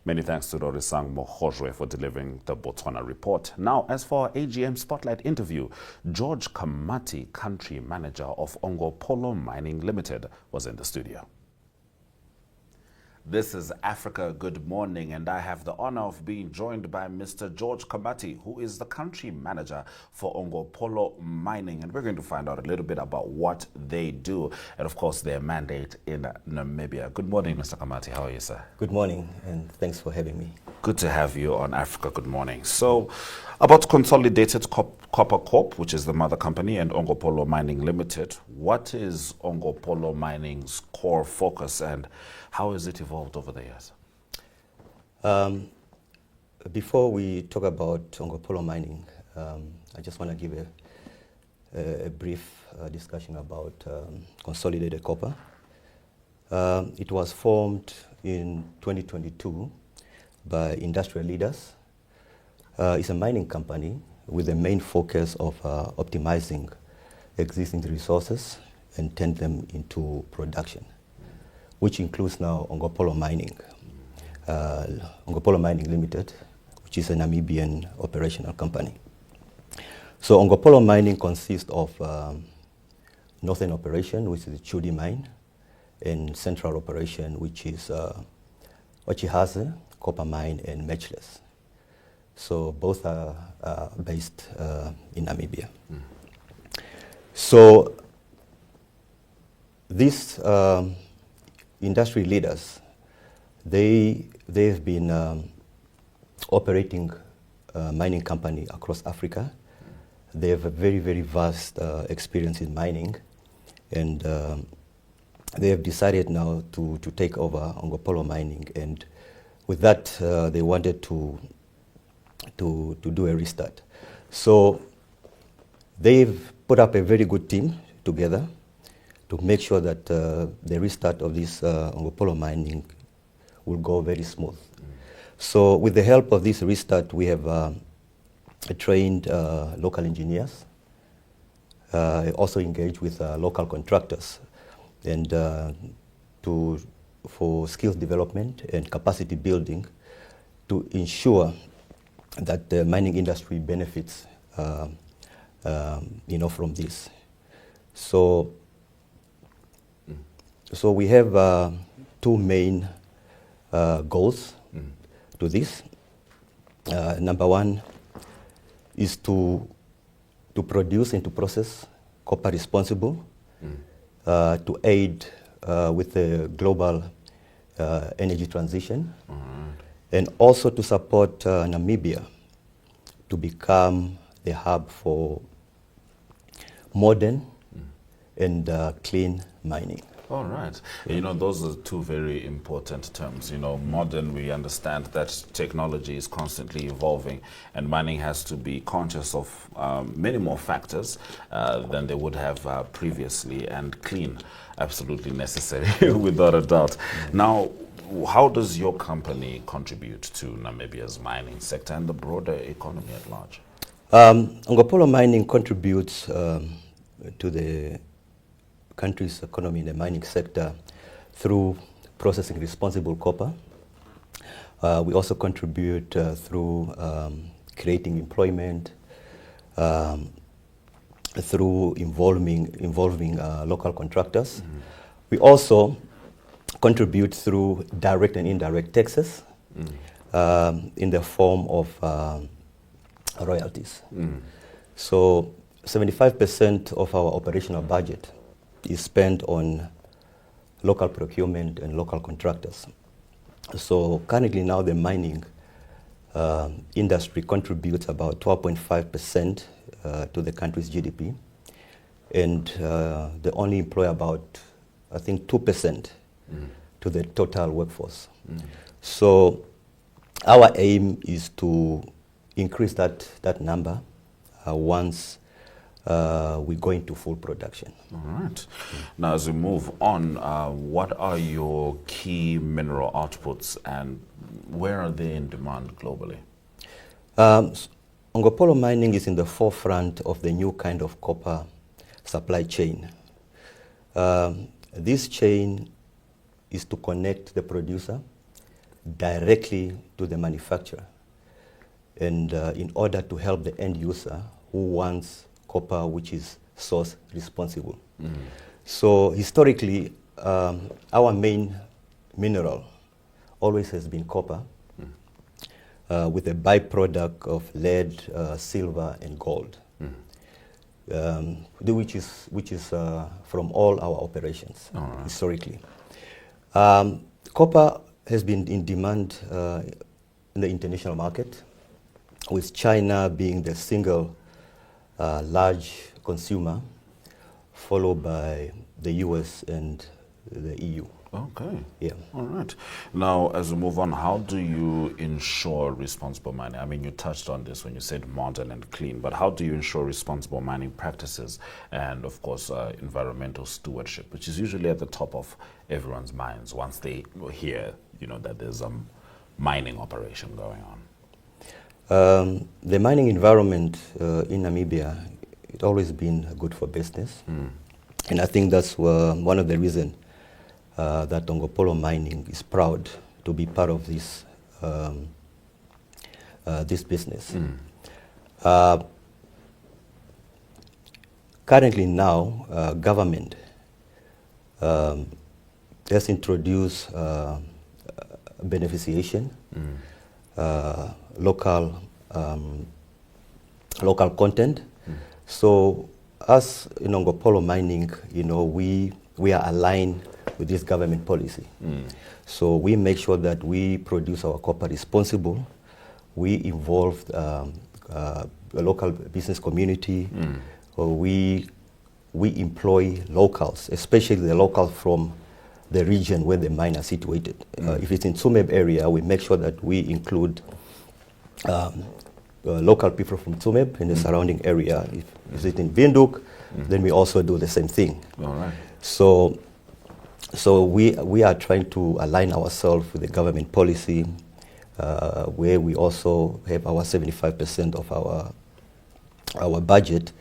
Many thanks to Rorisang Mohojwe for delivering the Botswana report. Now, as for our AGM Spotlight interview, George Kamati, country manager of Ongopolo Mining Limited, was in the studio. This is Africa Good Morning, and I have the honor of being joined by Mr. George Kamati, who is the country manager for Ongopolo Mining. And we're going to find out a little bit about what they do and, of course, their mandate in Namibia. Good morning, Mr. Kamati. How are you, sir? Good morning, and thanks for having me. Good to have you on Africa Good Morning. So, about Consolidated Copper Corp, which is the mother company, and Ongopolo Mining Limited, what is Ongopolo Mining's core focus and how has it evolved over the years? Before we talk about Ongopolo Mining, I just want to give a brief discussion about Consolidated Copper. It was formed in 2022 by industrial leaders. It's a mining company with the main focus of optimizing existing resources and turn them into production, which includes now Ongopolo Mining, Ongopolo Mining Limited, which is a Namibian operational company. So Ongopolo Mining consists of northern operation, which is the Chudi mine, and central operation, which is Wachihase, copper mine, and Matchless. So both are based in Namibia. So these industry leaders, they've been operating a mining company across Africa. They have a very, very vast experience in mining, and they have decided now to take over Ongopolo Mining, and with that they wanted to do a restart. So they've put up a very good team together to make sure that the restart of this Ongopolo Mining will go very smooth. So with the help of this restart, we have trained local engineers, also engaged with local contractors, and for skills development and capacity building to ensure that the mining industry benefits from this. So we have two main goals to this. Number one is to produce and to process copper responsible, to aid with the global energy transition, and also to support Namibia to become the hub for modern and clean mining. All right. You know, those are two very important terms. You know, modern, we understand that technology is constantly evolving and mining has to be conscious of many more factors than they would have previously, and clean, absolutely necessary, without a doubt. Now, how does your company contribute to Namibia's mining sector and the broader economy at large? Ongopolo Mining contributes to the country's economy in the mining sector through processing responsible copper. We also contribute through creating employment, through involving local contractors. We also contribute through direct and indirect taxes in the form of royalties. So 75% of our operational budget is spent on local procurement and local contractors. So currently now the mining industry contributes about 12.5% to the country's GDP, and they only employ about, I think, 2% to the total workforce. So our aim is to increase that number once we go into full production. All right. Now, as we move on, what are your key mineral outputs and where are they in demand globally? Ongopolo Mining is in the forefront of the new kind of copper supply chain. This chain is to connect the producer, directly to the manufacturer, and in order to help the end user who wants copper which is source responsible. So historically, our main mineral always has been copper, with a byproduct of lead, silver, and gold, which is from all our operations historically. Copper has been in demand in the international market, with China being the single large consumer, followed by the US and the EU. Okay. Yeah. All right. Now, as we move on, how do you ensure responsible mining? I mean, you touched on this when you said modern and clean, but how do you ensure responsible mining practices and, of course, environmental stewardship, which is usually at the top of everyone's minds once they hear, that there's a mining operation going on? The mining environment in Namibia, it's always been good for business. And I think that's one of the reasons that Tongopolo Mining is proud to be part of this this business. Currently now, government has introduced beneficiation, local content. So us in Tongopolo Mining, we are aligned with this government policy. So we make sure that we produce our copper responsible. We involve a local business community. We employ locals, especially the locals from the region where the mine are situated. If it's in Tsumeb area, we make sure that we include local people from Tsumeb and the surrounding area. If it's in Windhoek, then we also do the same thing. All right. So we are trying to align ourselves with the government policy, where we also have our 75% of our budget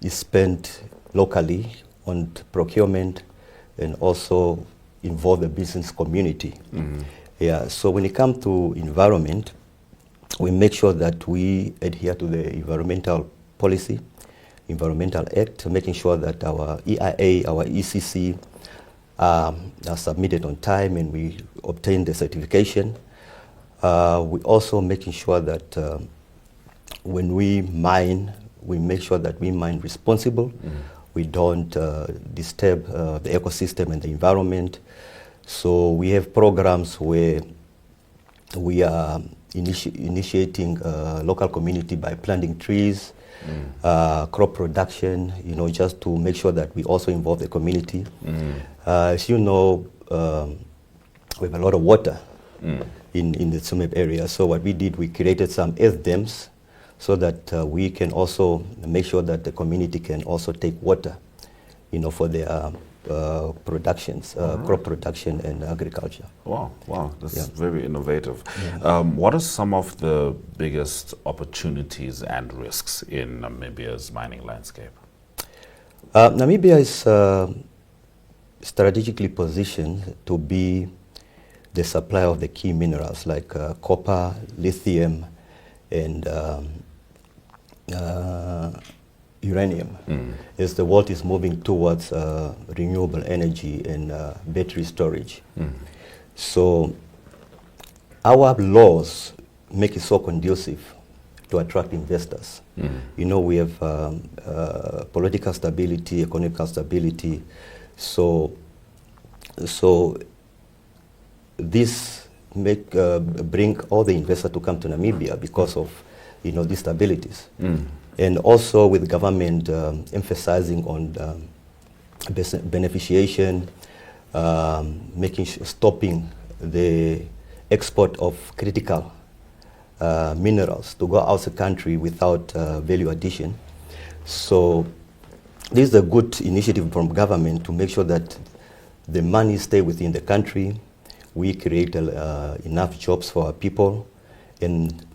is spent locally on procurement, and also involve the business community. Yeah. So when it comes to environment, we make sure that we adhere to the environmental policy, Environmental Act, making sure that our EIA, our ECC are submitted on time and we obtain the certification. We also making sure that when we mine, we make sure that we mine responsible. We don't disturb the ecosystem and the environment. So we have programs where we are initiating local community by planting trees, crop production, just to make sure that we also involve the community. As you know, we have a lot of water in the Tsumeb area. So what we did, we created some earth dams so that we can also make sure that the community can also take water, for their productions, crop production and agriculture. Wow, that's very innovative. What are some of the biggest opportunities and risks in Namibia's mining landscape? Namibia is strategically positioned to be the supplier of the key minerals like copper, lithium, and uranium, as the world is moving towards renewable energy and battery storage. So our laws make it so conducive to attract investors. We have political stability, economic stability. So this bring all the investors to come to Namibia because of these stabilities. And also with government emphasizing on beneficiation, stopping the export of critical minerals to go out the country without value addition. So this is a good initiative from government to make sure that the money stay within the country. We create enough jobs for our people, and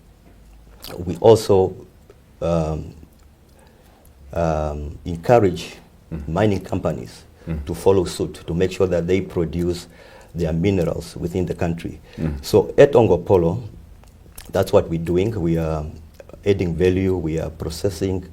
we also encourage mining companies to follow suit, to make sure that they produce their minerals within the country. So at Ongopolo, that's what we're doing. We are adding value, we are processing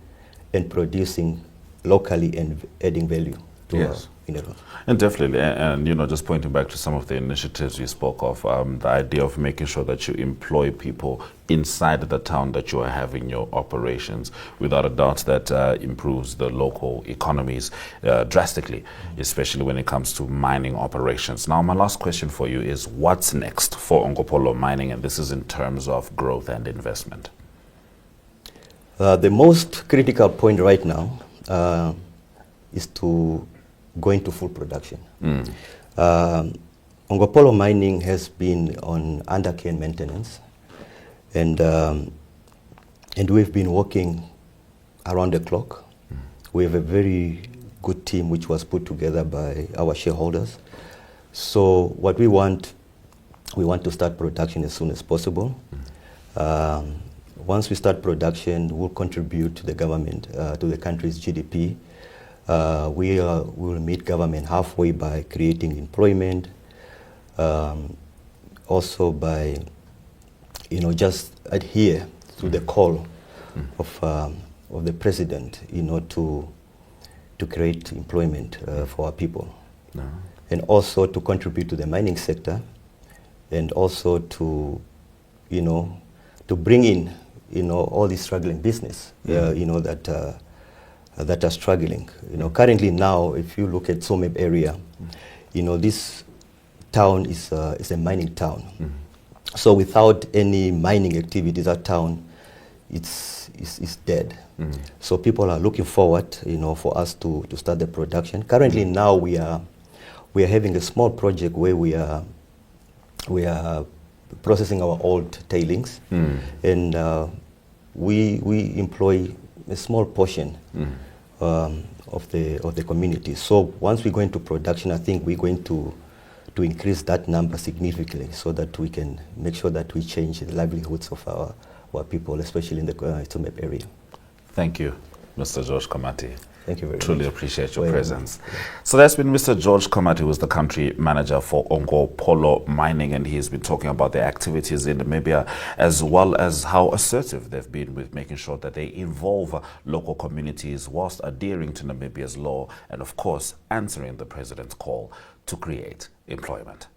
and producing locally and adding value to our minerals. And definitely, and you know, just pointing back to some of the initiatives you spoke of, the idea of making sure that you employ people inside the town that you are having your operations, without a doubt that improves the local economies drastically, especially when it comes to mining operations. Now, my last question for you is, what's next for Ongopolo Mining, and this is in terms of growth and investment? The most critical point right now is to go into full production. Ongopolo Mining has been on undercare and maintenance, and we've been working around the clock. We have a very good team which was put together by our shareholders. So what we want to start production as soon as possible. Once we start production, we'll contribute to the government, to the country's GDP. We will meet government halfway by creating employment, also by, you know, just adhere to the call of the president, you know, to create employment for our people, and also to contribute to the mining sector, and also to, you know, to bring in, you know, all these struggling business, you know, that are struggling. You know, currently now, if you look at Someb area, you know, this town is a mining town. So without any mining activities, that town is dead. So people are looking forward, you know, for us to start the production. Currently now we are having a small project where we are processing our old tailings, and we employ a small portion of the community. So once we go into production, I think we're going to increase that number significantly, so that we can make sure that we change the livelihoods of our people, especially in the Someb area. Thank you, Mr. George Kamati. Thank you very much. Truly appreciate your presence. So that's been Mr. George Kamati, who is the country manager for Ongopolo Mining, and he's been talking about the activities in Namibia, as well as how assertive they've been with making sure that they involve local communities whilst adhering to Namibia's law, and of course answering the president's call to create employment.